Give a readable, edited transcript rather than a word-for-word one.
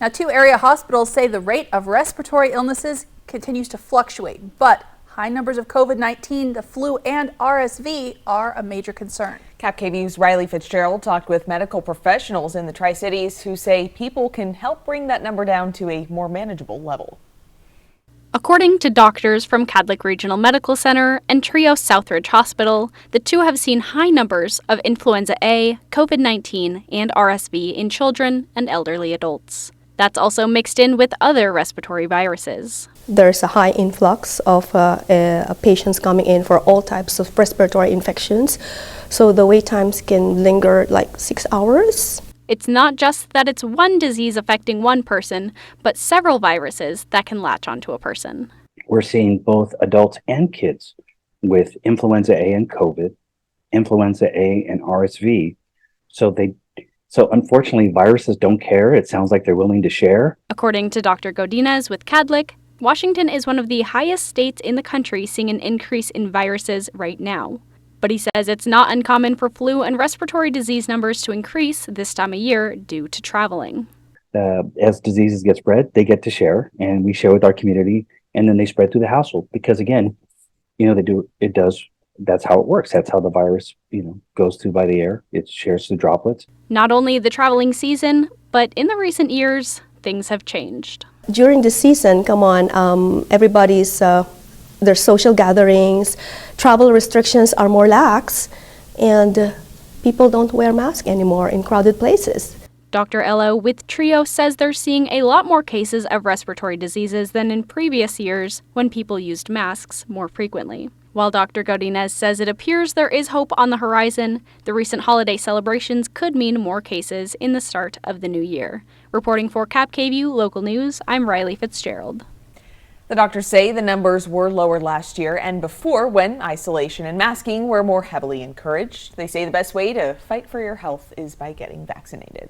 Now, two area hospitals say the rate of respiratory illnesses continues to fluctuate, but high numbers of COVID-19, the flu, and RSV are a major concern. KVU's Rylee Fitzgerald talked with medical professionals in the Tri-Cities who say people can help bring that number down to a more manageable level. According to doctors from Kadlec Regional Medical Center and Trios Southridge Hospital, the two have seen high numbers of influenza A, COVID-19, and RSV in children and elderly adults. That's also mixed in with other respiratory viruses. There's a high influx of patients coming in for all types of respiratory infections, so the wait times can linger like 6 hours. It's not just that it's one disease affecting one person, but several viruses that can latch onto a person. We're seeing both adults and kids with influenza A and COVID, influenza A and RSV. So unfortunately, viruses don't care. It sounds like they're willing to share. According to Dr. Godinez with Kadlec, Washington is one of the highest states in the country seeing an increase in viruses right now. But he says it's not uncommon for flu and respiratory disease numbers to increase this time of year due to traveling. As diseases get spread, they get to share, and we share with our community, and then they spread through the household. Because again, that's how it works. That's how the virus, goes through by the air. It shares through droplets. Not only the traveling season, but in the recent years, things have changed. During the season, everybody's there's social gatherings, travel restrictions are more lax, and people don't wear masks anymore in crowded places. Dr. Ello with Trio says they're seeing a lot more cases of respiratory diseases than in previous years when people used masks more frequently. While Dr. Godinez says it appears there is hope on the horizon, the recent holiday celebrations could mean more cases in the start of the new year. Reporting for KVU Local News, I'm Rylee Fitzgerald. The doctors say the numbers were lower last year and before, when isolation and masking were more heavily encouraged. They say the best way to fight for your health is by getting vaccinated.